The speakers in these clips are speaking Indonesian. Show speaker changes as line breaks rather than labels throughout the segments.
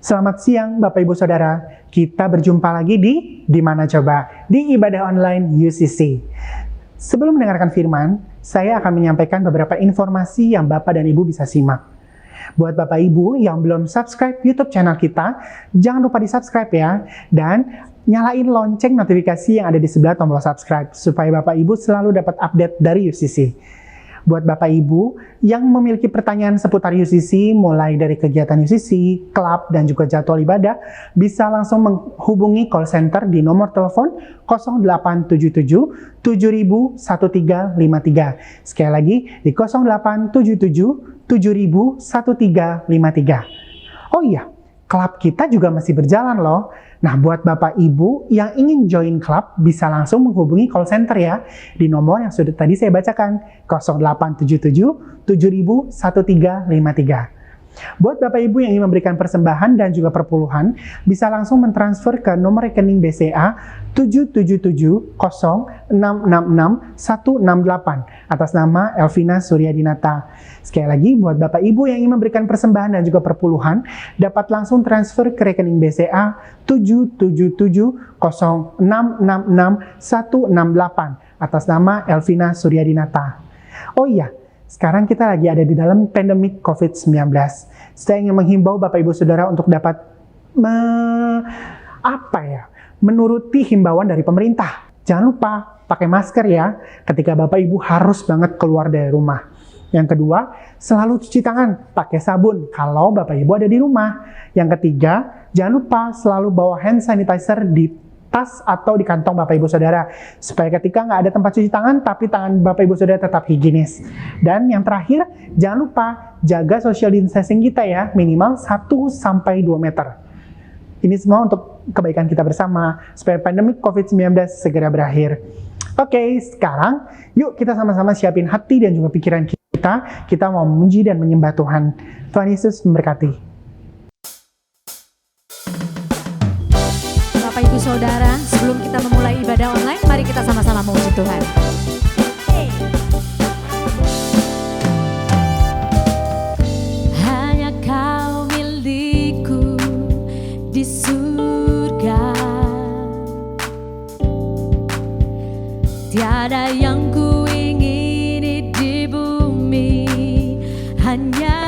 Selamat siang Bapak Ibu Saudara, kita berjumpa lagi di mana coba? Di ibadah online UCC. Sebelum mendengarkan firman, saya akan menyampaikan beberapa informasi yang Bapak dan Ibu bisa simak. Buat Bapak Ibu yang belum subscribe YouTube channel kita, jangan lupa di subscribe ya, dan nyalain lonceng notifikasi yang ada di sebelah tombol subscribe, supaya Bapak Ibu selalu dapat update dari UCC. Buat Bapak Ibu yang memiliki pertanyaan seputar UCC, mulai dari kegiatan UCC, klub, dan juga jadwal ibadah, bisa langsung menghubungi call center di nomor telepon 0877 7000 1353. Sekali lagi di 0877 7000 1353. Oh iya, klub kita juga masih berjalan loh. Nah, buat Bapak Ibu yang ingin join klub, bisa langsung menghubungi call center ya, di nomor yang sudah tadi saya bacakan, 0877 7000 1353. Buat Bapak Ibu yang ingin memberikan persembahan dan juga perpuluhan, bisa langsung mentransfer ke nomor rekening BCA 77706666168 atas nama Elvina Suryadinata. Sekali lagi, buat Bapak Ibu yang ingin memberikan persembahan dan juga perpuluhan, dapat langsung transfer ke rekening BCA 77706666168 atas nama Elvina Suryadinata. Oh iya, sekarang kita lagi ada di dalam pandemik COVID-19. Saya ingin menghimbau Bapak Ibu Saudara untuk dapat menuruti himbauan dari pemerintah. Jangan lupa pakai masker ya ketika Bapak Ibu harus banget keluar dari rumah. Yang kedua, selalu cuci tangan pakai sabun kalau Bapak Ibu ada di rumah. Yang ketiga, jangan lupa selalu bawa hand sanitizer di tas atau di kantong Bapak Ibu Saudara, supaya ketika nggak ada tempat cuci tangan, tapi tangan Bapak Ibu Saudara tetap higienis. Dan yang terakhir, jangan lupa jaga social distancing kita ya, minimal 1-2 meter. Ini semua untuk kebaikan kita bersama, supaya pandemi COVID-19 segera berakhir. Oke, sekarang yuk kita sama-sama siapin hati dan juga pikiran kita. Kita mau memuji dan menyembah Tuhan. Tuhan Yesus memberkati.
Bapak Ibu Saudara, sebelum kita memulai ibadah online, mari kita sama-sama memuji Tuhan. Hanya Kau milikku di surga, tiada yang ku ingini di bumi, hanya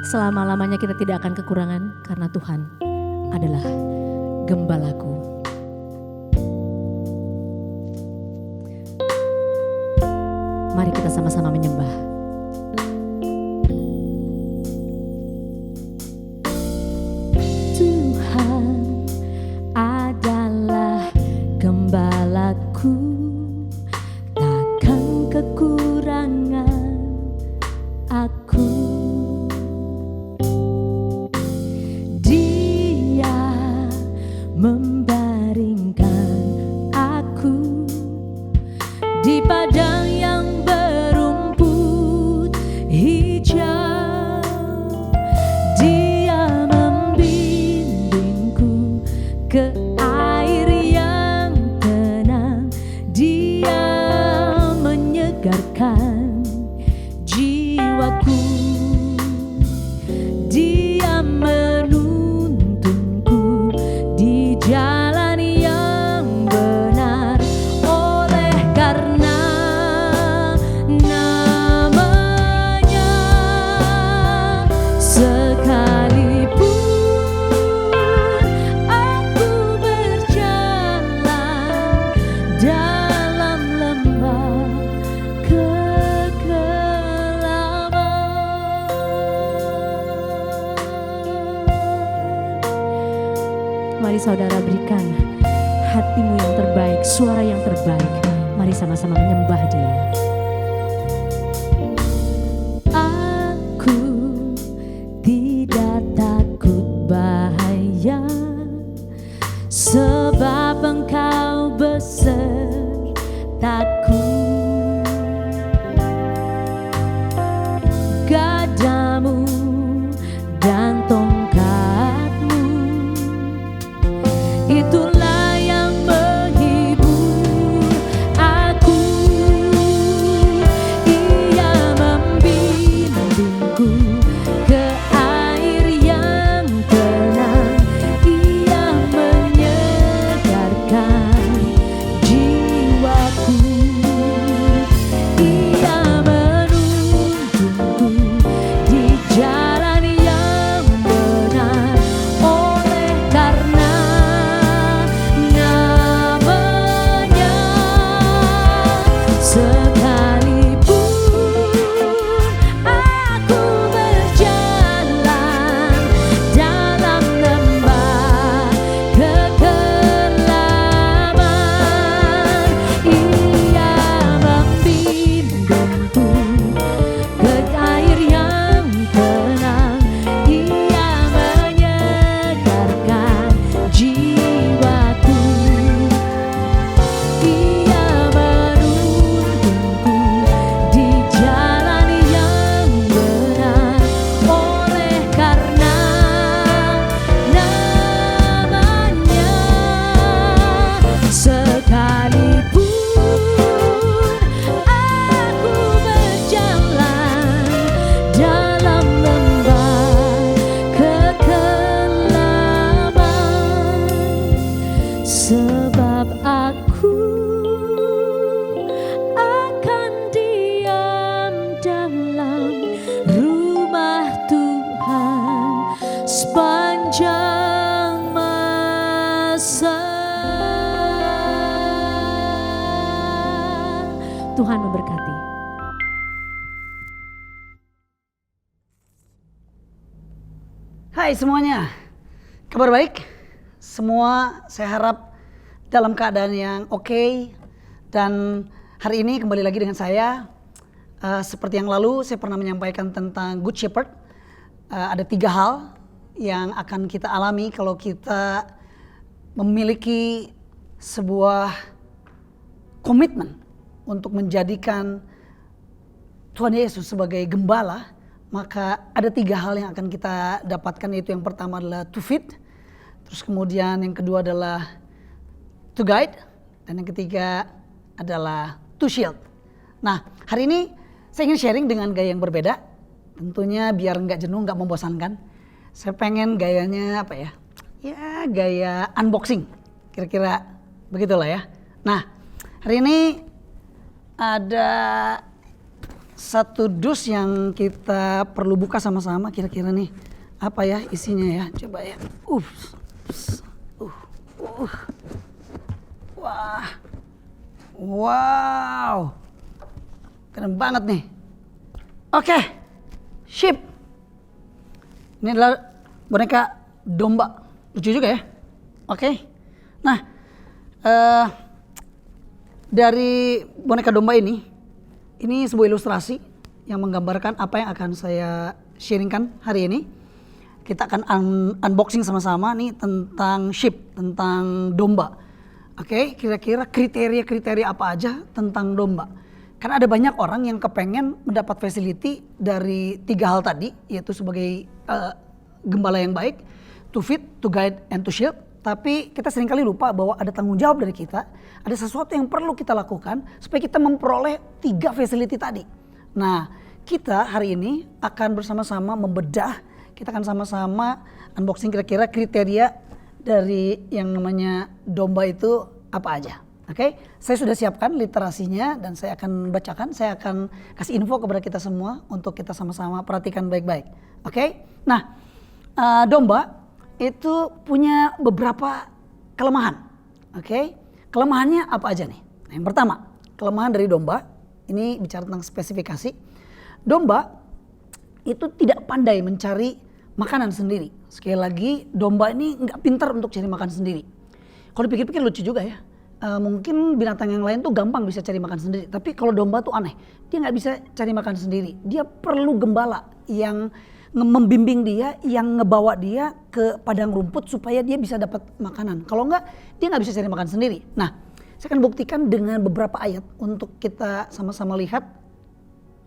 selama-lamanya kita tidak akan kekurangan karena Tuhan adalah gembalaku. Mari kita sama-sama menyembah. Tuhan adalah gembalaku, takkan kekurangan aku. Dia membaringkan aku di padang yang berumput hijau. Dia membimbingku ke air yang tenang. Dia menyegarkan jiwaku. Dia menuntunku di jalan yang benar, oleh karena namanya. Sekalipun aku berjalan dalam lembah kegelapan. Mari saudara berikan hatimu yang terbaik, suara yang terbaik. Mari sama-sama menyembah Dia. Aku tidak takut bahaya, sebab Engkau besertaku. Gadamu dan tongkatmu, itulah yang menghibur aku. Ia membimbingku ke air yang tenang. Ia menyegarkan jiwaku. Ia menuntunku di jalan yang benar, oleh karena namanya. Sekalipun aku berjalan dalam lembah kegelapan, Ia membimbingku ke air yang tenang. Ia menyegarkan jiwaku. Ia menuntunku di jalan yang benar, oleh karena namanya. Sekalipun aku berjalan dalam lembah kegelapan, sebab aku akan diam dalam rumah Tuhan sepanjang masa. Tuhan memberkati.
Hai semuanya, kabar baik? Semua saya harap dalam keadaan yang oke. Dan hari ini kembali lagi dengan saya. Seperti yang lalu saya pernah menyampaikan tentang Good Shepherd. Ada 3 hal yang akan kita alami kalau kita memiliki sebuah komitmen untuk menjadikan Tuhan Yesus sebagai gembala. Maka ada 3 hal yang akan kita dapatkan, yaitu yang pertama adalah to feed, terus kemudian yang kedua adalah to guide, dan yang ketiga adalah to shield. Nah, hari ini saya ingin sharing dengan gaya yang berbeda, tentunya biar nggak jenuh, nggak membosankan. Saya pengen gayanya apa ya? Ya gaya unboxing, kira-kira begitulah ya. Nah, hari ini ada satu dus yang kita perlu buka sama-sama kira-kira nih. Apa ya isinya ya? Coba ya. Wah. Wow. Keren banget nih. Oke. Sip. Ini adalah boneka domba. Lucu juga ya. Oke. Nah. Dari boneka domba ini sebuah ilustrasi yang menggambarkan apa yang akan saya sharingkan hari ini. Kita akan unboxing sama-sama nih tentang sheep, tentang domba. Oke, kira-kira kriteria-kriteria apa aja tentang domba. Karena ada banyak orang yang kepengen mendapat facility dari 3 hal tadi, yaitu sebagai gembala yang baik, to feed, to guide, and to shield. Tapi kita seringkali lupa bahwa ada tanggung jawab dari kita, ada sesuatu yang perlu kita lakukan supaya kita memperoleh 3 facility tadi. Nah, kita hari ini akan bersama-sama membedah, kita akan sama-sama unboxing kira-kira kriteria dari yang namanya domba itu apa aja. Oke, saya sudah siapkan literasinya dan saya akan bacakan, saya akan kasih info kepada kita semua untuk kita sama-sama perhatikan baik-baik. Oke, nah domba itu punya beberapa kelemahan. Oke, kelemahannya apa aja nih? Nah, yang pertama, kelemahan dari domba, ini bicara tentang spesifikasi. Domba itu tidak pandai mencari makanan sendiri. Sekali lagi, domba ini nggak pintar untuk cari makan sendiri. Kalau dipikir-pikir lucu juga ya. Mungkin binatang yang lain tuh gampang bisa cari makan sendiri. Tapi kalau domba tuh aneh. Dia nggak bisa cari makan sendiri. Dia perlu gembala yang membimbing dia, yang ngebawa dia ke padang rumput supaya dia bisa dapat makanan. Kalau enggak, dia nggak bisa cari makan sendiri. Nah, saya akan buktikan dengan beberapa ayat untuk kita sama-sama lihat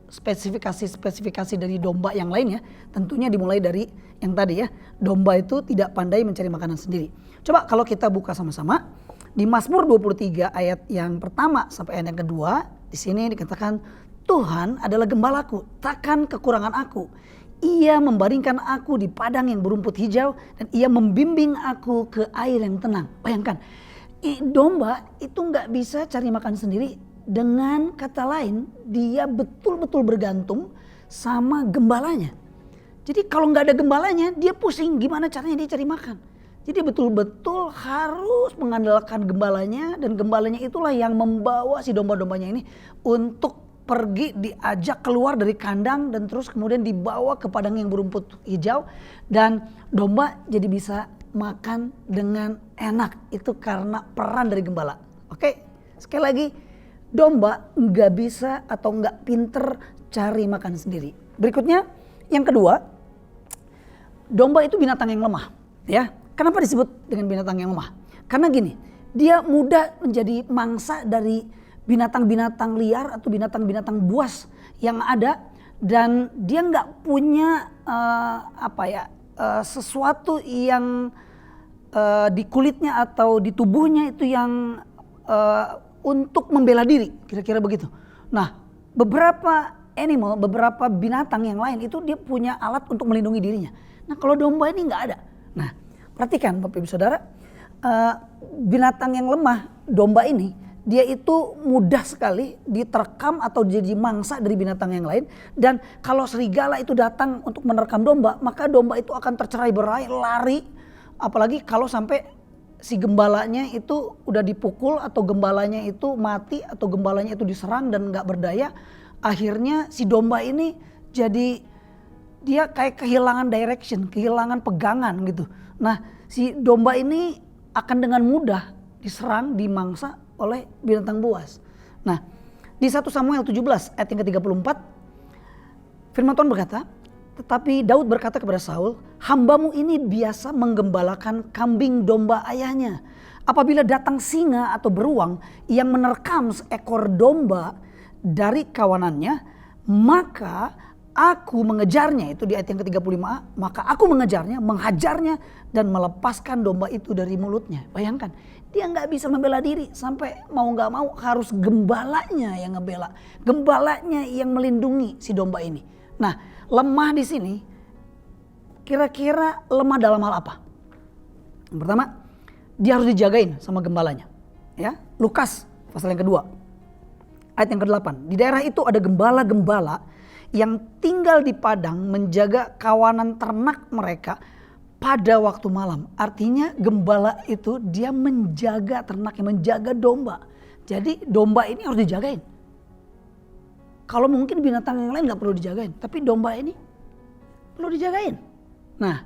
spesifikasi dari domba yang lainnya. Tentunya dimulai dari yang tadi ya, domba itu tidak pandai mencari makanan sendiri. Coba kalau kita buka sama-sama di Mazmur 23 ayat yang pertama sampai ayat yang kedua, di sini dikatakan, Tuhan adalah gembalaku, takkan kekurangan aku. Ia membaringkan aku di padang yang berumput hijau dan ia membimbing aku ke air yang tenang. Bayangkan, domba itu nggak bisa cari makan sendiri. Dengan kata lain, dia betul-betul bergantung sama gembalanya. Jadi kalau nggak ada gembalanya, dia pusing gimana caranya dia cari makan. Jadi betul-betul harus mengandalkan gembalanya, dan gembalanya itulah yang membawa si domba-dombanya ini untuk pergi, diajak keluar dari kandang dan terus kemudian dibawa ke padang yang berumput hijau, dan domba jadi bisa makan dengan enak. Itu karena peran dari gembala. Oke, sekali lagi, domba nggak bisa atau nggak pinter cari makan sendiri. Berikutnya, yang kedua, domba itu binatang yang lemah. Ya, kenapa disebut dengan binatang yang lemah? Karena gini, dia mudah menjadi mangsa dari binatang-binatang liar atau binatang-binatang buas yang ada, dan dia nggak punya sesuatu yang di kulitnya atau di tubuhnya itu yang untuk membela diri, kira-kira begitu. Nah, beberapa binatang yang lain itu dia punya alat untuk melindungi dirinya. Nah, kalau domba ini nggak ada. Nah, perhatikan Bapak Ibu Saudara, binatang yang lemah, domba ini, dia itu mudah sekali diterkam atau jadi mangsa dari binatang yang lain. Dan kalau serigala itu datang untuk menerkam domba, maka domba itu akan tercerai-berai, lari. Apalagi kalau sampai si gembalanya itu udah dipukul atau gembalanya itu mati atau gembalanya itu diserang dan nggak berdaya, akhirnya si domba ini jadi dia kayak kehilangan direction, kehilangan pegangan gitu. Nah, si domba ini akan dengan mudah diserang, dimangsa oleh binatang buas. Nah, di 1 Samuel 17 ayat yang ke-34 firman Tuhan berkata, tetapi Daud berkata kepada Saul, hambamu ini biasa menggembalakan kambing domba ayahnya. Apabila datang singa atau beruang yang menerkam seekor domba dari kawanannya, maka aku mengejarnya. Itu di ayat yang ke-35a. Maka aku mengejarnya, menghajarnya dan melepaskan domba itu dari mulutnya. Bayangkan, dia nggak bisa membela diri, sampai mau nggak mau harus gembalanya yang ngebela, gembalanya yang melindungi si domba ini. Nah, lemah di sini kira-kira lemah dalam hal apa? Yang pertama, dia harus dijagain sama gembalanya. Ya, Lukas pasal yang kedua ayat yang ke-8. Di daerah itu ada gembala-gembala yang tinggal di padang menjaga kawanan ternak mereka pada waktu malam. Artinya gembala itu dia menjaga ternaknya, menjaga domba. Jadi domba ini harus dijagain. Kalau mungkin binatang yang lain gak perlu dijagain, tapi domba ini perlu dijagain. Nah,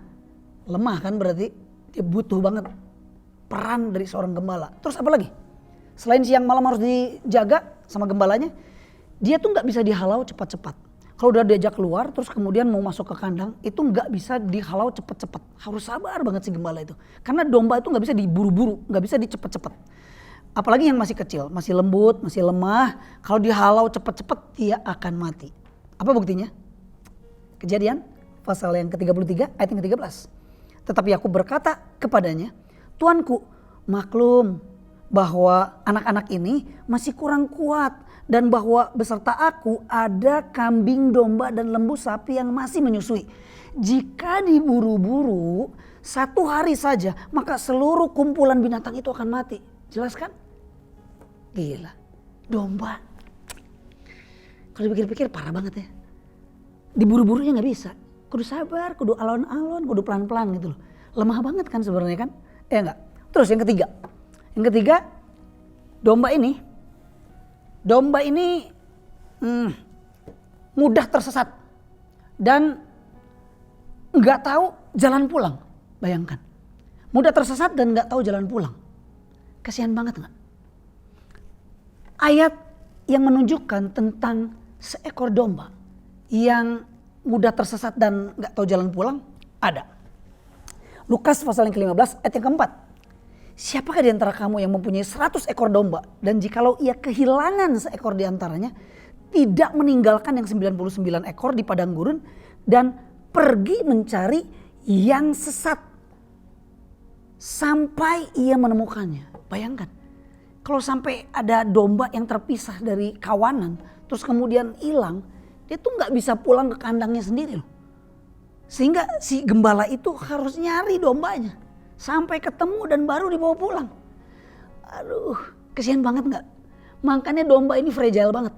lemah kan berarti dia butuh banget peran dari seorang gembala. Terus apa lagi? Selain siang malam harus dijaga sama gembalanya, dia tuh gak bisa dihalau cepat-cepat. Kalau udah diajak keluar terus kemudian mau masuk ke kandang, itu gak bisa dihalau cepat-cepat. Harus sabar banget si gembala itu. Karena domba itu gak bisa diburu-buru, gak bisa dicepet-cepet. Apalagi yang masih kecil, masih lembut, masih lemah. Kalau dihalau cepat-cepat dia akan mati. Apa buktinya? Kejadian pasal yang ke-33 ayat yang ke-13. Tetapi aku berkata kepadanya, Tuanku, maklum bahwa anak-anak ini masih kurang kuat. Dan bahwa beserta aku ada kambing, domba dan lembu sapi yang masih menyusui. Jika diburu-buru 1 hari saja maka seluruh kumpulan binatang itu akan mati. Jelas kan? Gila, domba. Kalau dipikir-pikir parah banget ya. Diburu-burunya gak bisa. Kudu sabar, kudu alon-alon, kudu pelan-pelan gitu loh. Lemah banget kan sebenarnya kan? Enggak. Terus yang ketiga. Yang ketiga, domba ini mudah tersesat. Dan gak tahu jalan pulang. Bayangkan. Mudah tersesat dan gak tahu jalan pulang. Kasihan banget gak? Ayat yang menunjukkan tentang seekor domba yang mudah tersesat dan gak tahu jalan pulang ada. Lukas pasal yang ke-15 ayat yang ke-4. Siapakah di antara kamu yang mempunyai 100 ekor domba dan jikalau ia kehilangan seekor di antaranya tidak meninggalkan yang 99 ekor di padang gurun dan pergi mencari yang sesat sampai ia menemukannya. Bayangkan. Kalau sampai ada domba yang terpisah dari kawanan, terus kemudian hilang, dia tuh nggak bisa pulang ke kandangnya sendiri loh. Sehingga si gembala itu harus nyari dombanya sampai ketemu dan baru dibawa pulang. Aduh, kasihan banget nggak? Makanya domba ini fragile banget.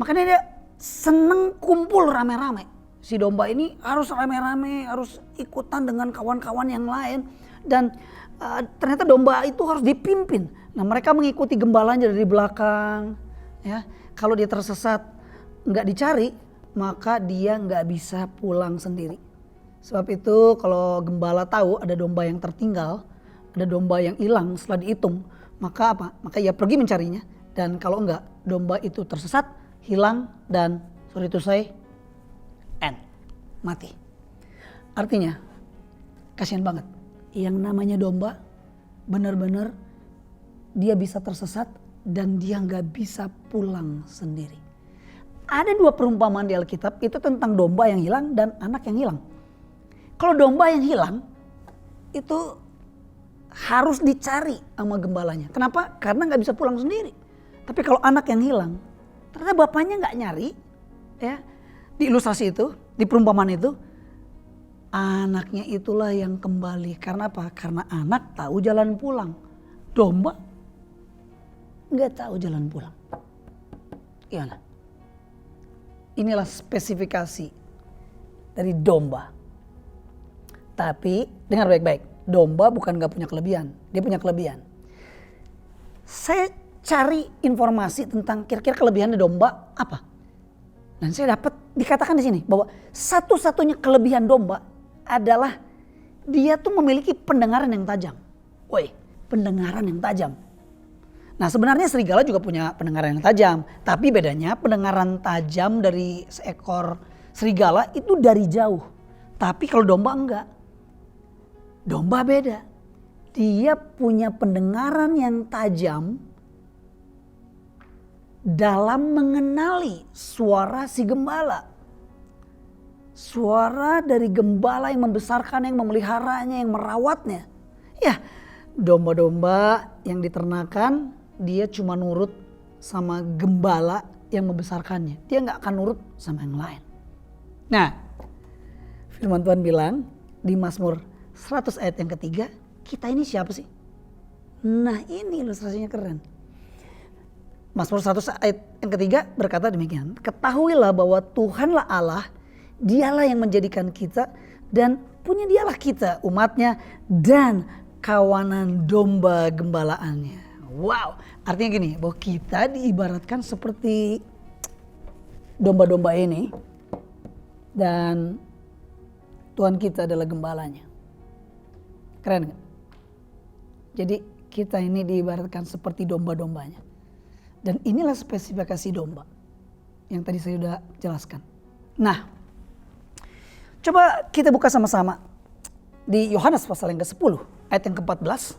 Makanya dia seneng kumpul rame-rame. Si domba ini harus rame-rame, harus ikutan dengan kawan-kawan yang lain dan ternyata domba itu harus dipimpin. Nah mereka mengikuti gembalanya dari belakang. Ya, kalau dia tersesat nggak dicari maka dia nggak bisa pulang sendiri. Sebab itu kalau gembala tahu ada domba yang tertinggal, ada domba yang hilang setelah dihitung, maka apa? Maka ia pergi mencarinya. Dan kalau enggak domba itu tersesat, hilang dan sorry to say, mati. Artinya kasihan banget. Yang namanya domba benar-benar dia bisa tersesat dan dia nggak bisa pulang sendiri. Ada 2 perumpamaan di Alkitab itu tentang domba yang hilang dan anak yang hilang. Kalau domba yang hilang itu harus dicari sama gembalanya. Kenapa? Karena nggak bisa pulang sendiri. Tapi kalau anak yang hilang, ternyata bapaknya nggak nyari. Ya, di ilustrasi itu, di perumpamaan itu, anaknya itulah yang kembali. Karena apa? Karena anak tahu jalan pulang. Domba nggak tahu jalan pulang. Gimana? Inilah spesifikasi dari domba. Tapi dengar baik-baik, domba bukan gak punya kelebihan, dia punya kelebihan. Saya cari informasi tentang kira-kira kelebihan domba apa. Dan saya dapat dikatakan di sini bahwa satu-satunya kelebihan domba adalah dia tuh memiliki pendengaran yang tajam. Woi, pendengaran yang tajam. Nah sebenarnya serigala juga punya pendengaran yang tajam. Tapi bedanya pendengaran tajam dari seekor serigala itu dari jauh. Tapi kalau domba enggak. Domba beda. Dia punya pendengaran yang tajam dalam mengenali suara si gembala. Suara dari gembala yang membesarkan, yang memeliharanya, yang merawatnya. Ya, domba-domba yang diternakan dia cuma nurut sama gembala yang membesarkannya. Dia nggak akan nurut sama yang lain. Nah, firman Tuhan bilang di Mazmur 100 ayat yang ke-3, kita ini siapa sih? Nah ini ilustrasinya keren. Mazmur 100 ayat yang ketiga berkata demikian. Ketahuilah bahwa Tuhanlah Allah, dialah yang menjadikan kita dan punya dialah kita umatnya dan kawanan domba gembalaannya. Wow, artinya gini, bahwa kita diibaratkan seperti domba-domba ini dan Tuhan kita adalah gembalanya. Keren gak? Jadi kita ini diibaratkan seperti domba-dombanya. Dan inilah spesifikasi domba yang tadi saya sudah jelaskan. Nah, coba kita buka sama-sama di Yohanes pasal yang ke-10 ayat yang ke-14.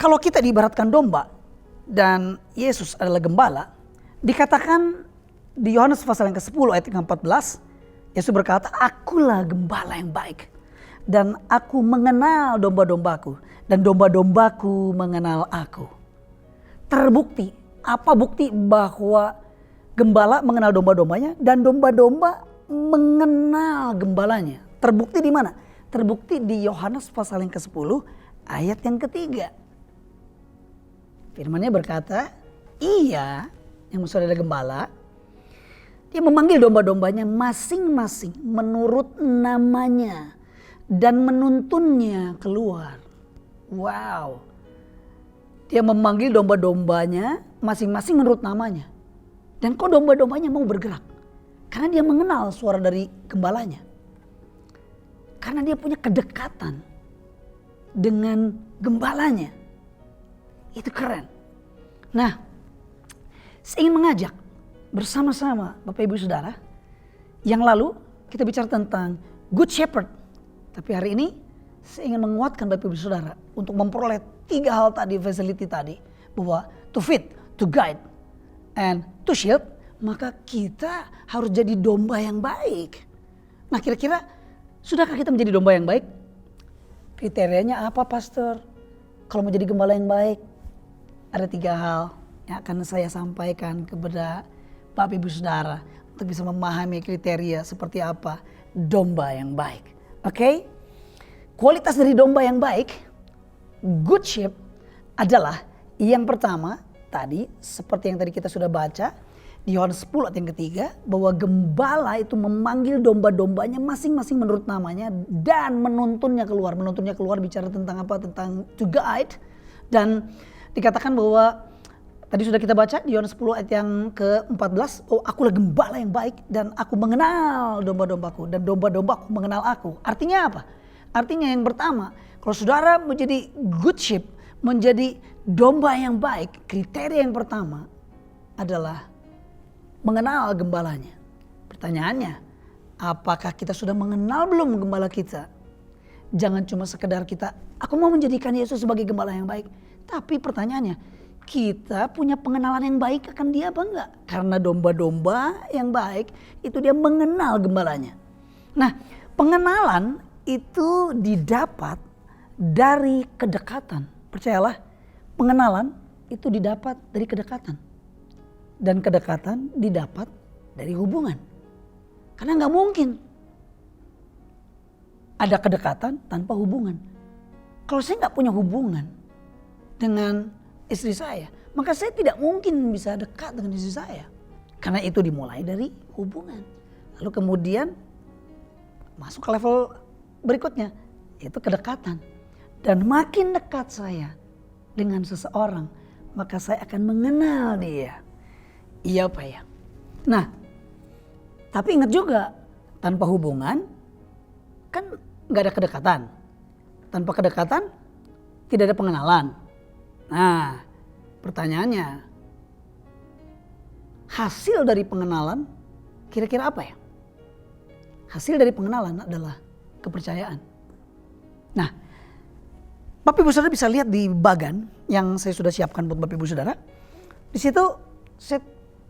Kalau kita diibaratkan domba dan Yesus adalah gembala, dikatakan di Yohanes pasal yang ke-10 ayat yang ke-14, Yesus berkata, "Akulah gembala yang baik dan aku mengenal domba-dombaku dan domba-dombaku mengenal aku." Terbukti, apa bukti bahwa gembala mengenal domba-dombanya dan domba-domba mengenal gembalanya? Terbukti di mana? Terbukti di Yohanes pasal yang ke-10 ayat yang ketiga. Firman-Nya berkata, Ia yang maksudnya adalah gembala, Dia memanggil domba-dombanya masing-masing menurut namanya dan menuntunnya keluar. Wow. Dia memanggil domba-dombanya masing-masing menurut namanya. Dan kok domba-dombanya mau bergerak? Karena dia mengenal suara dari gembalanya. Karena dia punya kedekatan dengan gembalanya. Itu keren. Nah, saya ingin mengajak bersama-sama Bapak Ibu Saudara. Yang lalu kita bicara tentang Good Shepherd. Tapi hari ini saya ingin menguatkan Bapak Ibu Saudara untuk memperoleh 3 hal tadi, facility tadi. Bahwa to feed, to guide, and to shield. Maka kita harus jadi domba yang baik. Nah, kira-kira sudahkah kita menjadi domba yang baik? Kriterianya apa, Pastor? Kalau mau jadi gembala yang baik, ada 3 hal yang akan saya sampaikan kepada Bapak Ibu Saudara untuk bisa memahami kriteria seperti apa domba yang baik. Oke? Kualitas dari domba yang baik, good sheep, adalah yang pertama tadi seperti yang tadi kita sudah baca di Yohanes 10 ayat yang ketiga, bahwa gembala itu memanggil domba-dombanya masing-masing menurut namanya dan menuntunnya keluar. Menuntunnya keluar bicara tentang apa? Tentang to guide. Dan dikatakan bahwa tadi sudah kita baca di Yohanes 10 ayat yang ke-14, oh akulah gembala yang baik dan aku mengenal domba-dombaku dan domba-dombaku mengenal aku. Artinya apa? Artinya yang pertama, kalau saudara menjadi good sheep, menjadi domba yang baik, kriteria yang pertama adalah mengenal gembalanya. Pertanyaannya, apakah kita sudah mengenal belum gembala kita? Jangan cuma sekedar kita, aku mau menjadikan Yesus sebagai gembala yang baik. Tapi pertanyaannya, kita punya pengenalan yang baik akan dia apa enggak? Karena domba-domba yang baik itu dia mengenal gembalanya. Nah, pengenalan itu didapat dari kedekatan. Percayalah, pengenalan itu didapat dari kedekatan. Dan kedekatan didapat dari hubungan. Karena nggak mungkin ada kedekatan tanpa hubungan. Kalau saya nggak punya hubungan dengan istri saya, maka saya tidak mungkin bisa dekat dengan istri saya. Karena itu dimulai dari hubungan. Lalu kemudian masuk ke level berikutnya, yaitu kedekatan. Dan makin dekat saya dengan seseorang, maka saya akan mengenal dia. Iya apa ya? Nah, tapi ingat juga, tanpa hubungan kan gak ada kedekatan. Tanpa kedekatan tidak ada pengenalan. Nah, pertanyaannya, hasil dari pengenalan kira-kira apa ya? Hasil dari pengenalan adalah kepercayaan. Nah, Bapak Ibu Saudara bisa lihat di bagan yang saya sudah siapkan buat Bapak Ibu Saudara. Di situ saya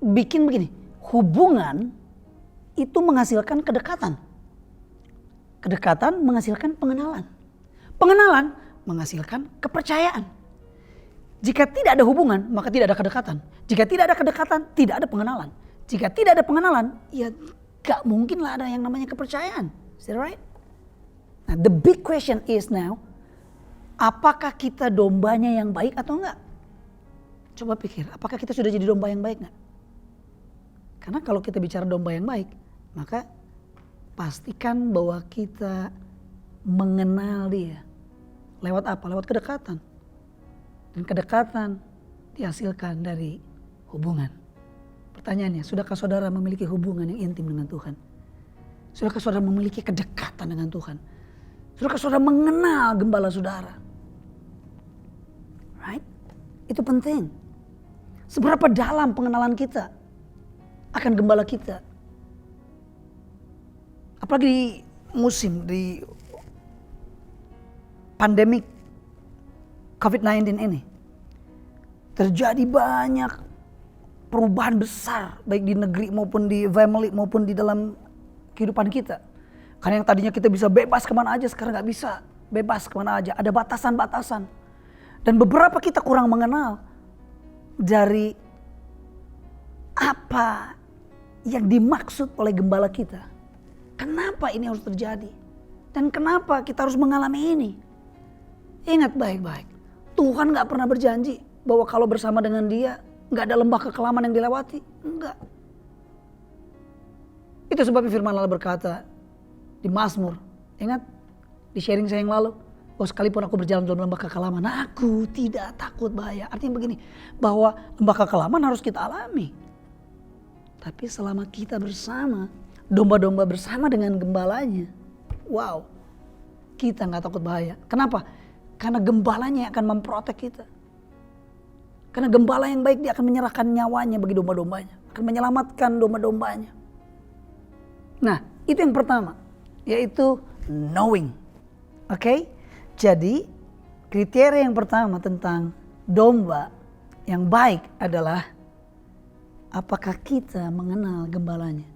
bikin begini, hubungan itu menghasilkan kedekatan. Kedekatan menghasilkan pengenalan. Pengenalan menghasilkan kepercayaan. Jika tidak ada hubungan, maka tidak ada kedekatan. Jika tidak ada kedekatan, tidak ada pengenalan. Jika tidak ada pengenalan, ya gak mungkin lah ada yang namanya kepercayaan. Is that right? Nah, the big question is now, apakah kita dombanya yang baik atau enggak? Coba pikir, apakah kita sudah jadi domba yang baik nggak? Karena kalau kita bicara domba yang baik, maka pastikan bahwa kita mengenal dia. Lewat apa? Lewat kedekatan. Dan kedekatan dihasilkan dari hubungan. Pertanyaannya, sudahkah saudara memiliki hubungan yang intim dengan Tuhan? Sudahkah saudara memiliki kedekatan dengan Tuhan? Sudahkah saudara mengenal gembala saudara? Right? Itu penting. Seberapa dalam pengenalan kita akan gembala kita. Apalagi di musim, di pandemik COVID-19 ini. Terjadi banyak perubahan besar baik di negeri maupun di family maupun di dalam kehidupan kita. Karena yang tadinya kita bisa bebas kemana aja sekarang gak bisa bebas kemana aja. Ada batasan-batasan. Dan beberapa kita kurang mengenal dari apa yang dimaksud oleh gembala kita. Kenapa ini harus terjadi? Dan kenapa kita harus mengalami ini? Ingat baik-baik. Tuhan gak pernah berjanji bahwa kalau bersama dengan dia nggak ada lembah kekelaman yang dilewati, enggak. Itu sebabnya firman Allah berkata di Mazmur, ingat di sharing saya yang lalu, bahwa sekalipun aku berjalan dalam lembah kekelaman, aku tidak takut bahaya. Artinya begini, bahwa lembah kekelaman harus kita alami. Tapi selama kita bersama, domba-domba bersama dengan gembalanya, wow, kita nggak takut bahaya. Kenapa? Karena gembalanya akan memprotek kita. Karena gembala yang baik dia akan menyerahkan nyawanya bagi domba-dombanya. Akan menyelamatkan domba-dombanya. Nah itu yang pertama. Yaitu knowing. Oke? Jadi kriteria yang pertama tentang domba yang baik adalah apakah kita mengenal gembalanya.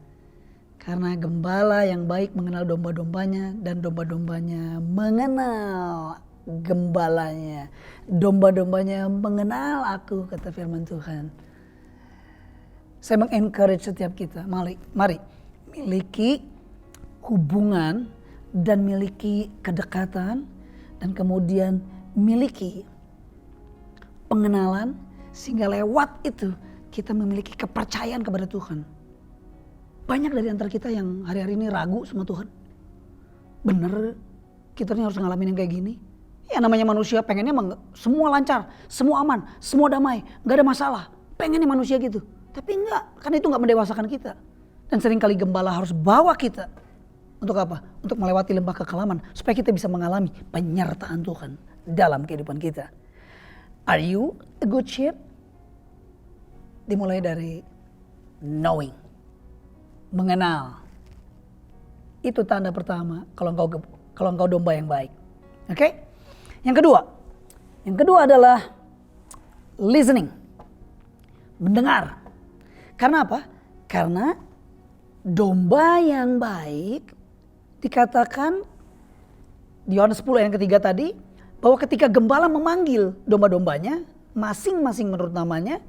Karena gembala yang baik mengenal domba-dombanya dan domba-dombanya mengenal gembalanya. Domba-dombanya mengenal aku, kata firman Tuhan. Saya mengencourage setiap kita, mari miliki hubungan dan miliki kedekatan dan kemudian miliki pengenalan sehingga lewat itu kita memiliki kepercayaan kepada Tuhan. Banyak dari antara kita yang hari-hari ini ragu sama Tuhan. Bener kita ini harus ngalamin yang kayak gini? Ya namanya manusia pengennya semua lancar, semua aman, semua damai, gak ada masalah. Pengennya manusia gitu. Tapi enggak, karena itu gak mendewasakan kita. Dan seringkali gembala harus bawa kita. Untuk apa? Untuk melewati lembah kekelaman. Supaya kita bisa mengalami penyertaan Tuhan dalam kehidupan kita. Are you a good sheep? Dimulai dari knowing. Mengenal. Itu tanda pertama kalau engkau domba yang baik. Oke? Yang kedua adalah listening, mendengar. Karena apa? Karena domba yang baik dikatakan di Yohanes 10 ayat yang ketiga tadi, bahwa ketika gembala memanggil domba-dombanya, masing-masing menurut namanya,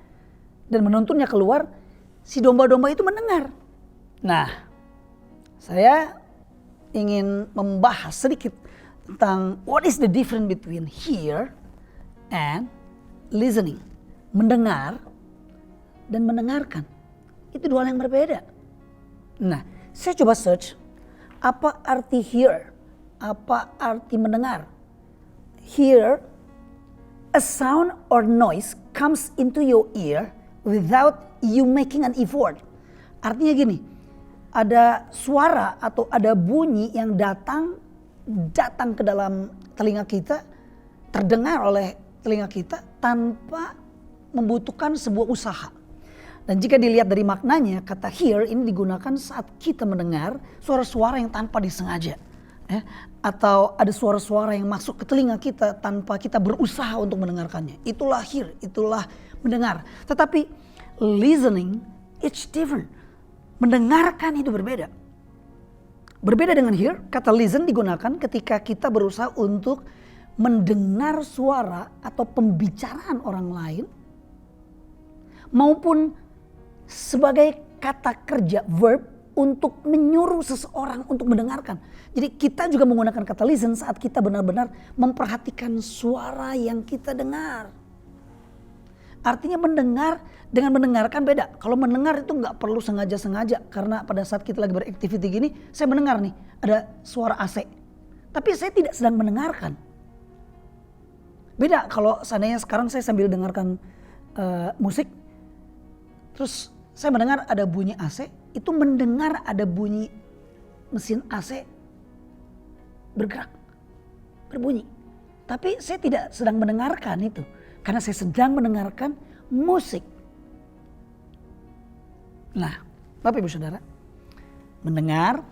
dan menuntunnya keluar, si domba-domba itu mendengar. Nah, saya ingin membahas sedikit tentang what is the difference between hear and listening. Mendengar dan mendengarkan. Itu dua hal yang berbeda. Nah, saya coba search apa arti hear, apa arti mendengar. Hear, a sound or noise comes into your ear without you making an effort. Artinya gini, ada suara atau ada bunyi yang datang ke dalam telinga kita, terdengar oleh telinga kita tanpa membutuhkan sebuah usaha. Dan jika dilihat dari maknanya, kata hear ini digunakan saat kita mendengar suara-suara yang tanpa disengaja. Atau ada suara-suara yang masuk ke telinga kita tanpa kita berusaha untuk mendengarkannya. Itulah hear, itulah mendengar. Tetapi listening, it's different. Mendengarkan itu berbeda. Berbeda dengan hear, kata listen digunakan ketika kita berusaha untuk mendengar suara atau pembicaraan orang lain. Maupun sebagai kata kerja, verb, untuk menyuruh seseorang untuk mendengarkan. Jadi kita juga menggunakan kata listen saat kita benar-benar memperhatikan suara yang kita dengar. Artinya mendengar dengan mendengarkan beda. Kalau mendengar itu nggak perlu sengaja-sengaja. Karena pada saat kita lagi beraktiviti gini, saya mendengar nih ada suara AC. Tapi saya tidak sedang mendengarkan. Beda kalau seandainya sekarang saya sambil dengarkan musik. Terus saya mendengar ada bunyi AC. Itu mendengar ada bunyi mesin AC bergerak, berbunyi. Tapi saya tidak sedang mendengarkan itu. Karena saya sedang mendengarkan musik. Nah, Bapak Ibu Saudara, mendengar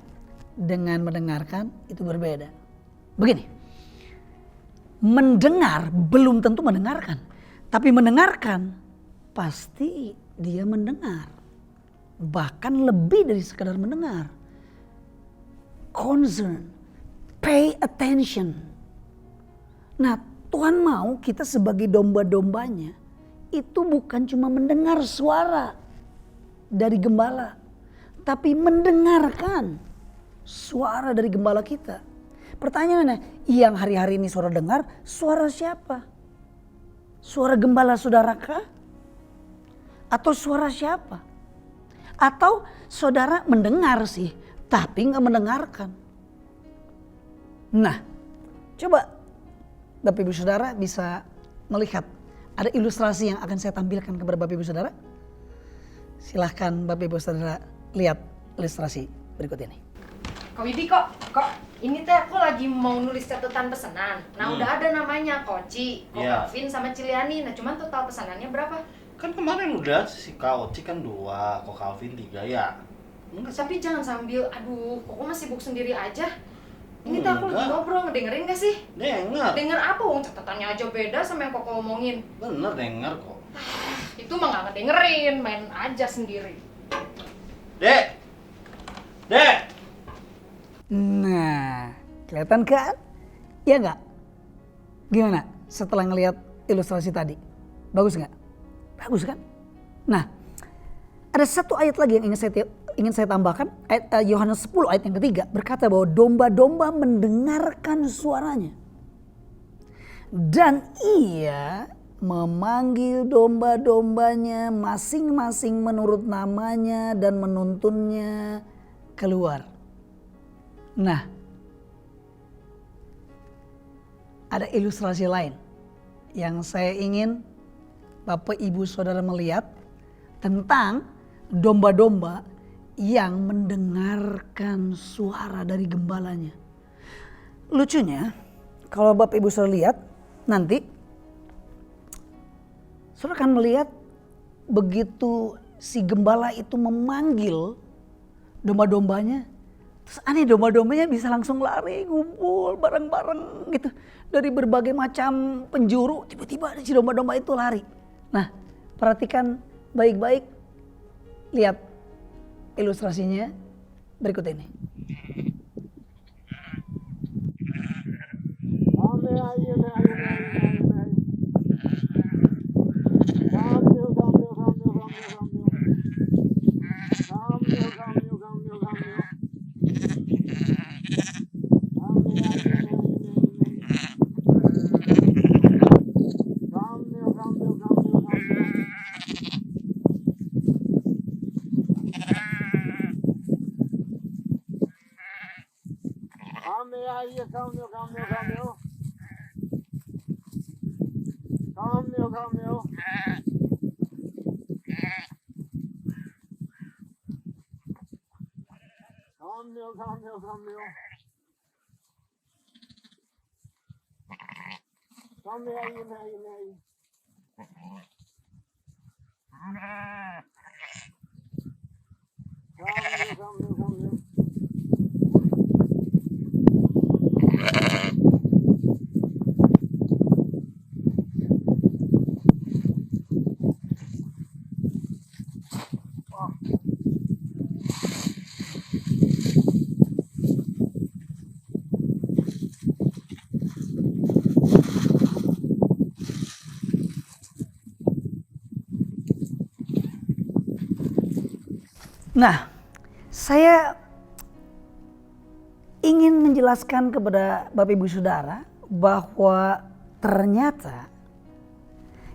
dengan mendengarkan itu berbeda. Begini, mendengar belum tentu mendengarkan. Tapi mendengarkan pasti dia mendengar. Bahkan lebih dari sekadar mendengar. Concern, pay attention. Nah, Tuhan mau kita sebagai domba-dombanya itu bukan cuma mendengar suara dari gembala, tapi mendengarkan suara dari gembala kita. Pertanyaannya, yang hari-hari ini saudara dengar, suara siapa? Suara gembala saudara kah? Atau suara siapa? Atau saudara mendengar sih, tapi nggak mendengarkan. Nah, coba Bapak Ibu Saudara bisa melihat ada ilustrasi yang akan saya tampilkan kepada Bapak Ibu Saudara. Silahkan Bapak Ibu Saudara lihat ilustrasi berikut ini.
Kak Widi kok ini teh aku lagi mau nulis catatan pesanan. Nah udah ada namanya Koci, Kok Calvin sama Ciliani. Nah cuman total pesanannya berapa?
Kan kemarin udah si Kak Oci kan 2, Kok Calvin 3 ya.
Enggak. Tapi jangan sambil, kok masih sibuk sendiri aja. Ini tuh aku lagi ngobrol, ngedengerin gak sih?
Denger.
Denger apa? Wong catatannya aja beda sama yang Koko omongin.
Bener denger kok.
Itu mah gak ngedengerin, main aja sendiri.
Dek!
Nah, kelihatan kan? Iya nggak? Gimana setelah ngelihat ilustrasi tadi? Bagus nggak? Bagus kan? Nah, ada satu ayat lagi yang ingin saya tambahkan. Ayat Yohanes 10 ayat yang ketiga berkata bahwa domba-domba mendengarkan suaranya. Dan ia memanggil domba-dombanya masing-masing menurut namanya dan menuntunnya keluar. Nah, ada ilustrasi lain yang saya ingin Bapak Ibu Saudara melihat tentang domba-domba yang mendengarkan suara dari gembalanya. Lucunya, kalau Bapak Ibu Saudara lihat nanti, Saudara akan melihat begitu si gembala itu memanggil domba-dombanya. Terus aneh, domba-dombanya bisa langsung lari, ngumpul bareng-bareng gitu. Dari berbagai macam penjuru, tiba-tiba si domba-domba itu lari. Nah, perhatikan baik-baik. Lihat ilustrasinya berikut ini. Nah, saya ingin menjelaskan kepada Bapak Ibu Saudara bahwa ternyata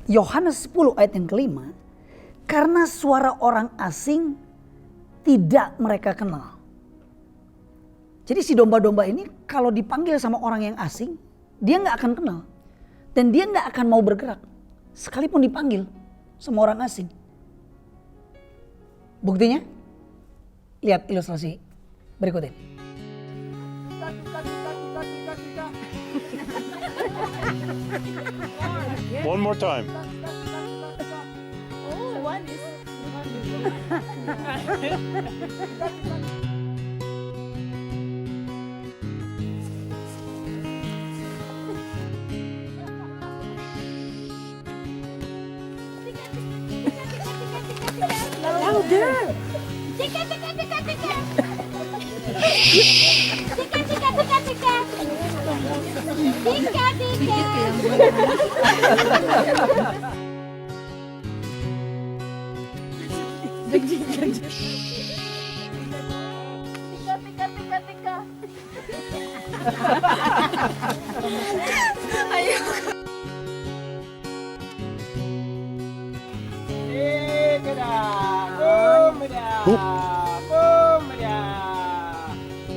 Yohanes 10 ayat yang kelima, karena suara orang asing tidak mereka kenal. Jadi si domba-domba ini kalau dipanggil sama orang yang asing, dia nggak akan kenal. Dan dia nggak akan mau bergerak. Sekalipun dipanggil sama orang asing. Buktinya, lihat ilustrasi berikut ini.
One more time.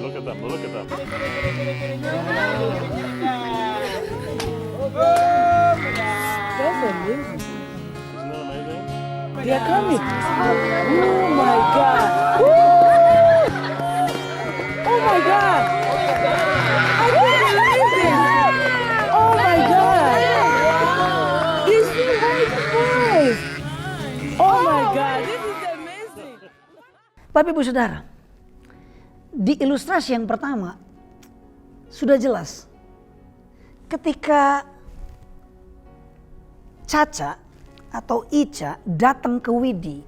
Look at them, look at them. Isn't that amazing?
They are coming. Oh my God. Oh my God. I can't believe it. Oh my God. These two white boys. Oh my God. This is amazing.
Bapak Ibu Saudara, di ilustrasi yang pertama sudah jelas ketika Caca atau Ica datang ke Widi,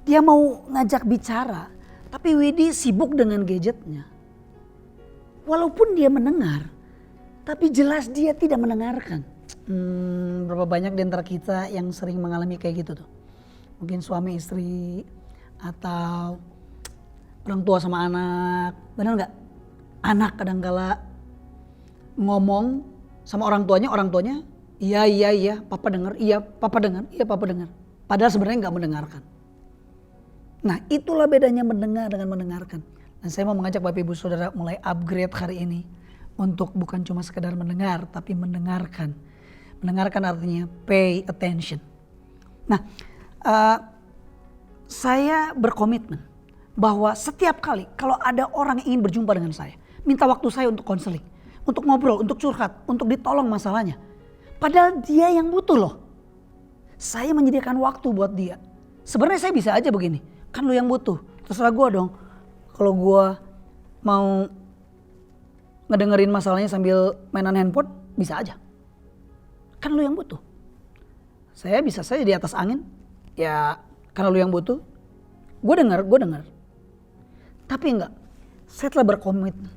dia mau ngajak bicara, tapi Widi sibuk dengan gadgetnya. Walaupun dia mendengar, tapi jelas dia tidak mendengarkan. Berapa banyak di antara kita yang sering mengalami kayak gitu tuh. Mungkin suami istri atau orang tua sama anak, benar nggak? Anak kadangkala ngomong sama orang tuanya, iya, papa dengar, iya papa dengar. Padahal sebenarnya nggak mendengarkan. Nah itulah bedanya mendengar dengan mendengarkan. Dan saya mau mengajak Bapak Ibu Saudara mulai upgrade hari ini untuk bukan cuma sekedar mendengar, tapi mendengarkan. Mendengarkan artinya pay attention. Nah, saya berkomitmen bahwa setiap kali kalau ada orang yang ingin berjumpa dengan saya, minta waktu saya untuk konseling, untuk ngobrol, untuk curhat, untuk ditolong masalahnya. Padahal dia yang butuh loh. Saya menyediakan waktu buat dia. Sebenarnya saya bisa aja begini, kan lu yang butuh, terserah gue dong. Kalau gue mau ngedengerin masalahnya sambil mainan handphone, bisa aja. Kan lu yang butuh. Saya bisa saja di atas angin, ya karena lu yang butuh, gue dengar. Tapi enggak, saya telah berkomitmen.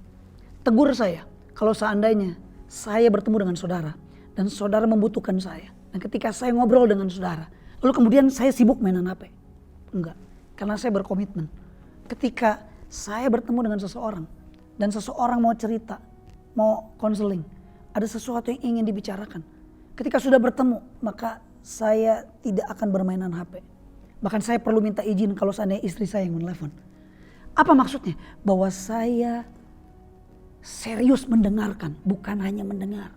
Tegur saya, kalau seandainya saya bertemu dengan saudara, dan saudara membutuhkan saya. Dan ketika saya ngobrol dengan saudara, lalu kemudian saya sibuk mainan HP. Enggak, karena saya berkomitmen. Ketika saya bertemu dengan seseorang, dan seseorang mau cerita, mau konseling, ada sesuatu yang ingin dibicarakan. Ketika sudah bertemu, maka saya tidak akan bermainan HP. Bahkan saya perlu minta izin kalau seandainya istri saya yang menelepon. Apa maksudnya? Bahwa saya serius mendengarkan, bukan hanya mendengar.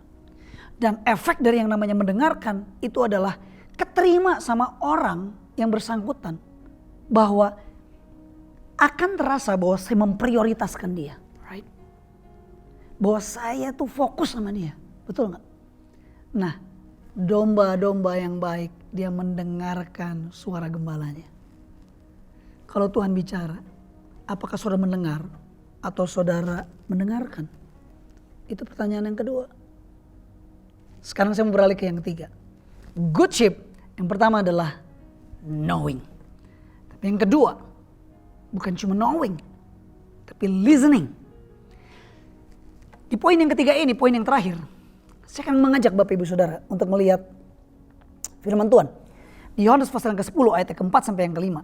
Dan efek dari yang namanya mendengarkan itu adalah keterima sama orang yang bersangkutan. Bahwa akan terasa bahwa saya memprioritaskan dia. Right? Bahwa saya tuh fokus sama dia. Betul gak? Nah, domba-domba yang baik dia mendengarkan suara gembalanya. Kalau Tuhan bicara, apakah saudara mendengar atau saudara mendengarkan? Itu pertanyaan yang kedua. Sekarang saya mau beralih ke yang ketiga. Good sheep yang pertama adalah knowing. Tapi yang kedua bukan cuma knowing, tapi listening. Di poin yang ketiga ini, poin yang terakhir, saya akan mengajak Bapak Ibu Saudara untuk melihat firman Tuhan. Di Yohanes pasal yang ke-10 ayat yang ke-4 sampai yang ke-5.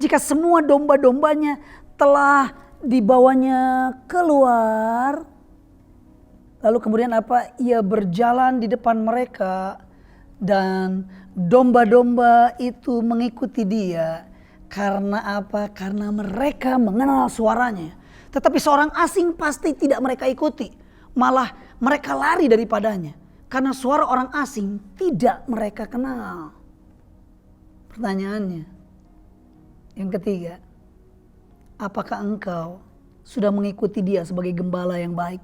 Jika semua domba-dombanya telah dibawanya keluar, lalu kemudian apa? Ia berjalan di depan mereka Dan domba-domba itu mengikuti dia. Karena apa? Karena mereka mengenal suaranya. Tetapi seorang asing pasti tidak mereka ikuti. Malah mereka lari daripadanya. Karena suara orang asing tidak mereka kenal. Pertanyaannya, yang ketiga, apakah engkau sudah mengikuti dia sebagai gembala yang baik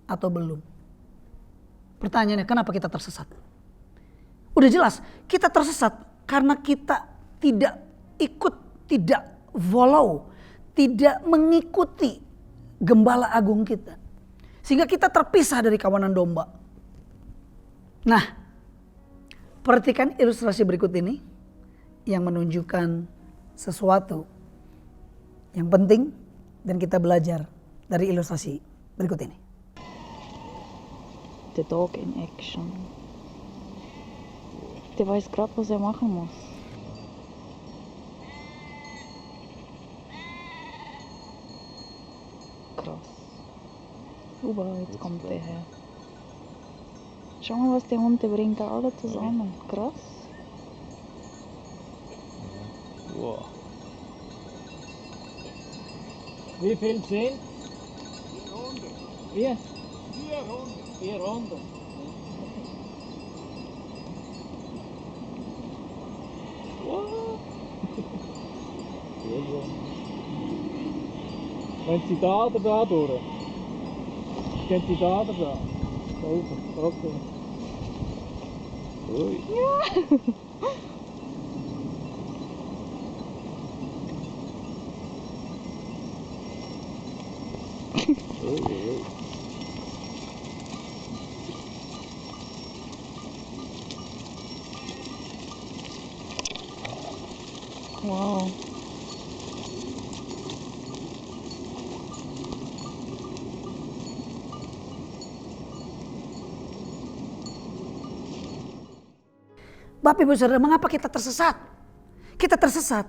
atau belum? Pertanyaannya, kenapa kita tersesat? Udah jelas, kita tersesat karena kita tidak ikut, tidak follow, tidak mengikuti gembala agung kita. Sehingga kita terpisah dari kawanan domba. Nah, perhatikan ilustrasi berikut ini yang menunjukkan sesuatu yang penting dan kita belajar dari ilustrasi berikut ini.
Der Dog in Action. Der weiß gerade, was er machen muss. Krass. Super, jetzt kommt der her. Schau mal, was der Hund, der bringt da alle zusammen. Krass.
Wow.
Wie viel sind? 4 Runden. 4 Runden. Wenn Sie da oder da durch? Gehen Sie da oder da? Da oben. Okay.
Ui. Ui, ui.
Wow.
Bapak Ibu Saudara, mengapa kita tersesat? Kita tersesat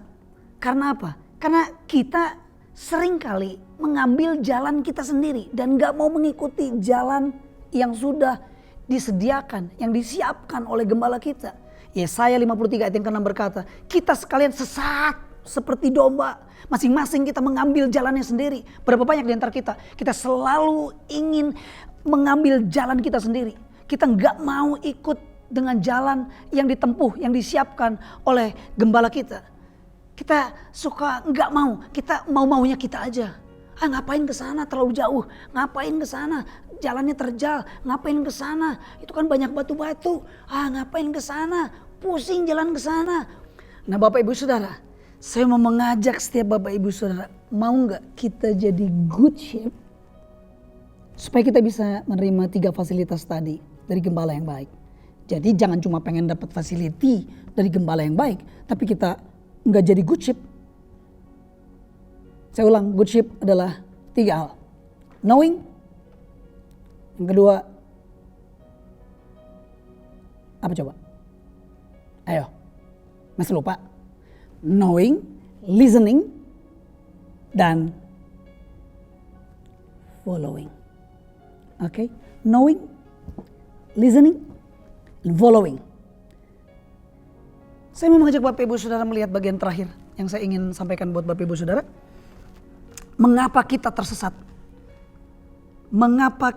karena apa? Karena kita seringkali mengambil jalan kita sendiri dan gak mau mengikuti jalan yang sudah disediakan, yang disiapkan oleh gembala kita. Yesaya 53 ayat yang ke-6 berkata, kita sekalian sesat seperti domba. Masing-masing kita mengambil jalannya sendiri. Berapa banyak di antara kita selalu ingin mengambil jalan kita sendiri. Kita gak mau ikut dengan jalan yang ditempuh, yang disiapkan oleh gembala kita. Kita suka nggak mau, kita mau-maunya kita aja. Ngapain ke sana terlalu jauh? Ngapain ke sana? Jalannya terjal. Ngapain ke sana? Itu kan banyak batu-batu. Ngapain ke sana? Pusing jalan ke sana. Nah, Bapak Ibu Saudara, saya mau mengajak setiap Bapak Ibu Saudara, mau nggak kita jadi good sheep supaya kita bisa menerima 3 fasilitas tadi dari gembala yang baik. Jadi jangan cuma pengen dapat facility dari gembala yang baik, tapi kita nggak jadi good sheep. Saya ulang, good sheep adalah 3 hal. Knowing, yang kedua, apa coba? Ayo, masih lupa? Knowing, listening, dan following. Oke, knowing, listening, and following. Saya mau mengajak Bapak Ibu Saudara melihat bagian terakhir yang saya ingin sampaikan buat Bapak Ibu Saudara. Mengapa kita tersesat? Mengapa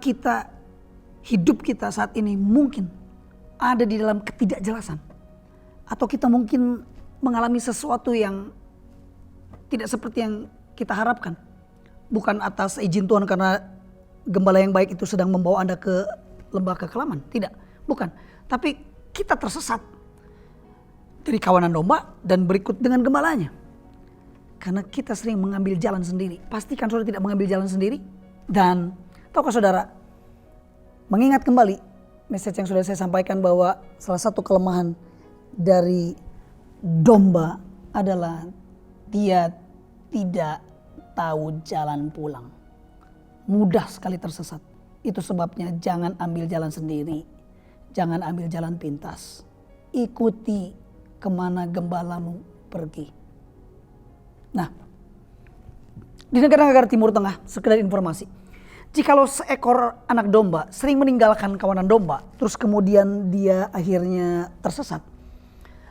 hidup kita saat ini mungkin ada di dalam ketidakjelasan? Atau kita mungkin mengalami sesuatu yang tidak seperti yang kita harapkan. Bukan atas izin Tuhan karena gembala yang baik itu sedang membawa Anda ke lembah kekelaman. Tidak, bukan. Tapi kita tersesat dari kawanan domba dan berikut dengan gembalanya. Karena kita sering mengambil jalan sendiri. Pastikan saudara tidak mengambil jalan sendiri. Dan tahukah saudara, mengingat kembali message yang sudah saya sampaikan bahwa salah satu kelemahan dari domba adalah dia tidak tahu jalan pulang. Mudah sekali tersesat. Itu sebabnya jangan ambil jalan sendiri. Jangan ambil jalan pintas. Ikuti kemana gembalamu pergi. Nah, di negara-negara Timur Tengah, sekedar informasi. Jikalau seekor anak domba sering meninggalkan kawanan domba, terus kemudian dia akhirnya tersesat,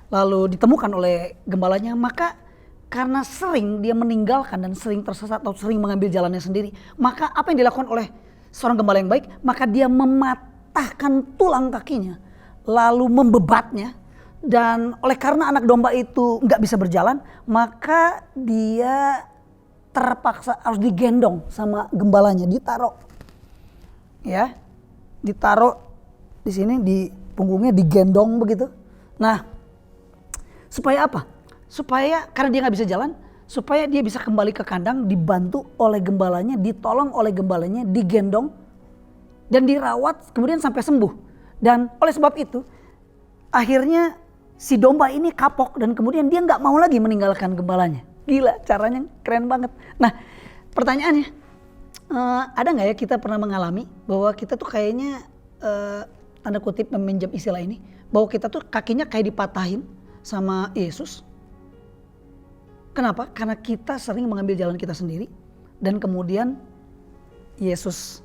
lalu ditemukan oleh gembalanya, maka karena sering dia meninggalkan dan sering tersesat atau sering mengambil jalannya sendiri, maka apa yang dilakukan oleh seorang gembala yang baik? Maka dia mematahkan tulang kakinya, lalu membebatnya, dan oleh karena anak domba itu nggak bisa berjalan, maka dia terpaksa harus digendong sama gembalanya, ditaruh di sini di punggungnya, digendong begitu. Nah, supaya apa? Supaya karena dia nggak bisa jalan, supaya dia bisa kembali ke kandang, dibantu oleh gembalanya, ditolong oleh gembalanya, digendong dan dirawat kemudian sampai sembuh. Dan oleh sebab itu akhirnya si domba ini kapok dan kemudian dia nggak mau lagi meninggalkan gembalanya. Gila, caranya keren banget. Nah, pertanyaannya, ada nggak ya kita pernah mengalami bahwa kita tuh kayaknya tanda kutip meminjam istilah ini, bahwa kita tuh kakinya kayak dipatahin sama Yesus. Kenapa? Karena kita sering mengambil jalan kita sendiri dan kemudian Yesus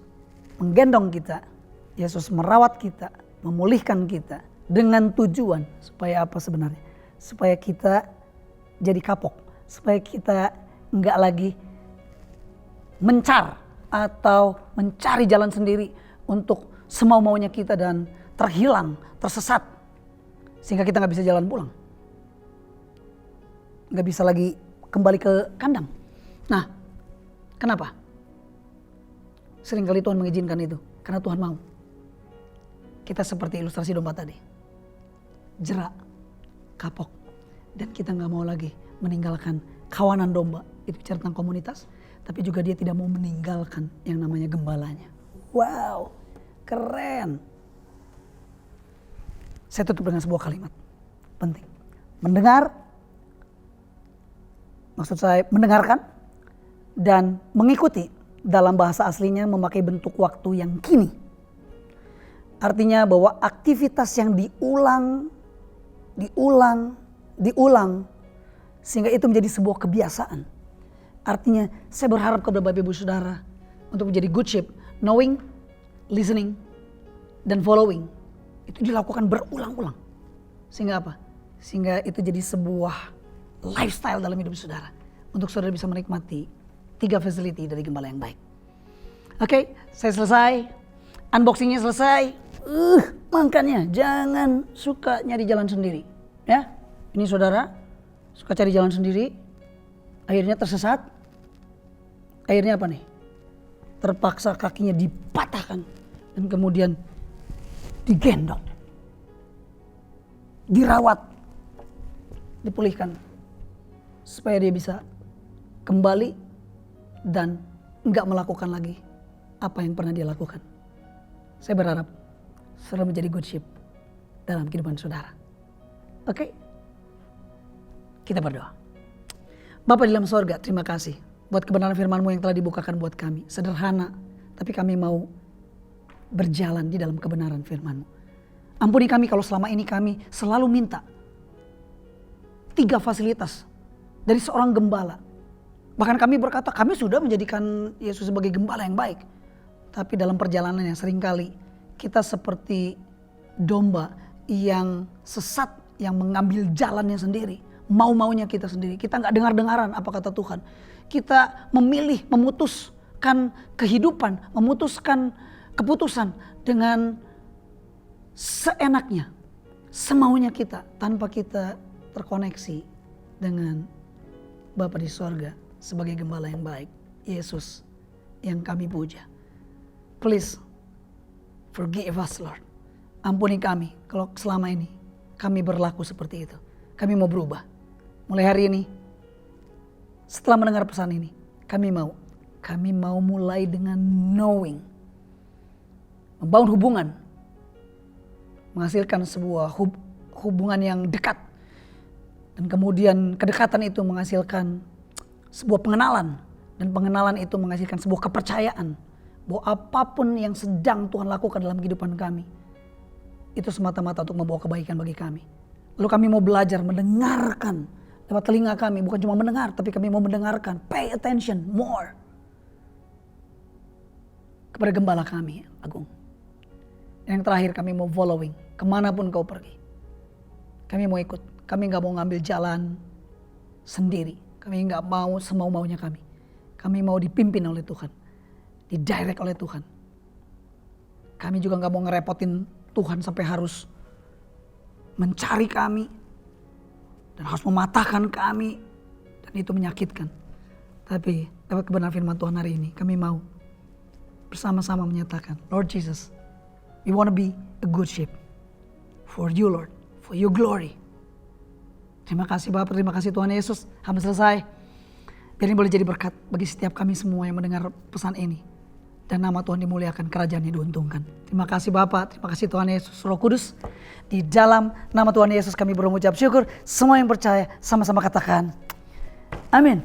menggendong kita, Yesus merawat kita, memulihkan kita dengan tujuan supaya apa sebenarnya? Supaya kita jadi kapok. Supaya kita enggak lagi mencar atau mencari jalan sendiri untuk semau-maunya kita dan terhilang, tersesat. Sehingga kita nggak bisa jalan pulang. Nggak bisa lagi kembali ke kandang. Nah, kenapa? Seringkali Tuhan mengizinkan itu. Karena Tuhan mau. Kita seperti ilustrasi domba tadi. Jerak, kapok. Dan kita nggak mau lagi meninggalkan kawanan domba. Itu bicara tentang komunitas, tapi juga dia tidak mau meninggalkan yang namanya gembalanya. Wow, keren. Saya tutup dengan sebuah kalimat penting. Mendengar, maksud saya mendengarkan dan mengikuti dalam bahasa aslinya memakai bentuk waktu yang kini. Artinya bahwa aktivitas yang diulang sehingga itu menjadi sebuah kebiasaan. Artinya saya berharap kepada Bapak Ibu Saudara untuk menjadi good sheep, knowing, listening, dan following. Itu dilakukan berulang-ulang. Sehingga apa? Sehingga itu jadi sebuah lifestyle dalam hidup saudara. Untuk saudara bisa menikmati 3 facility dari gembala yang baik. Oke, saya selesai. Unboxingnya selesai. Makanya jangan suka nyari jalan sendiri. Ya, ini saudara suka cari jalan sendiri, akhirnya tersesat, akhirnya apa nih? Terpaksa kakinya dipatahkan dan kemudian digendong, dirawat, dipulihkan supaya dia bisa kembali dan enggak melakukan lagi apa yang pernah dia lakukan. Saya berharap saudara menjadi good sheep dalam kehidupan saudara. Oke? Kita berdoa. Bapa di dalam sorga, terima kasih buat kebenaran firman-Mu yang telah dibukakan buat kami. Sederhana, tapi kami mau berjalan di dalam kebenaran firman-Mu. Ampuni kami kalau selama ini kami selalu minta 3 fasilitas dari seorang gembala. Bahkan kami berkata kami sudah menjadikan Yesus sebagai gembala yang baik. Tapi dalam perjalanan yang seringkali kita seperti domba yang sesat, yang mengambil jalannya sendiri. Mau-maunya kita sendiri. Kita gak dengar-dengaran apa kata Tuhan. Kita memilih, memutuskan kehidupan, memutuskan keputusan dengan seenaknya, semaunya kita, tanpa kita terkoneksi dengan Bapa di sorga sebagai gembala yang baik, Yesus yang kami puja. Please forgive us, Lord. Ampuni kami kalau selama ini kami berlaku seperti itu. Kami mau berubah. Mulai hari ini, setelah mendengar pesan ini, kami mau mulai dengan knowing. Membangun hubungan. Menghasilkan sebuah hubungan yang dekat. Dan kemudian kedekatan itu menghasilkan sebuah pengenalan. Dan pengenalan itu menghasilkan sebuah kepercayaan. Bahwa apapun yang sedang Tuhan lakukan dalam kehidupan kami, itu semata-mata untuk membawa kebaikan bagi kami. Lalu kami mau belajar mendengarkan lewat telinga kami. Bukan cuma mendengar, tapi kami mau mendengarkan. Pay attention more kepada gembala kami, Agung. Dan yang terakhir kami mau following, kemanapun kau pergi. Kami mau ikut, kami gak mau ngambil jalan sendiri. Kami gak mau semau-maunya kami. Kami mau dipimpin oleh Tuhan, didirect oleh Tuhan. Kami juga gak mau ngerepotin Tuhan sampai harus mencari kami. Dan harus mematahkan kami. Dan itu menyakitkan. Tapi lewat kebenaran firman Tuhan hari ini, kami mau bersama-sama menyatakan, Lord Jesus, we want to be a good sheep for you, Lord, for your glory. Terima kasih Bapak, terima kasih Tuhan Yesus. Hamba selesai. Biar ini boleh jadi berkat bagi setiap kami semua yang mendengar pesan ini. Dan nama Tuhan dimuliakan, kerajaannya diuntungkan. Terima kasih Bapak, terima kasih Tuhan Yesus, Roh Kudus. Di dalam nama Tuhan Yesus kami mengucap syukur. Semua yang percaya sama-sama katakan, amin.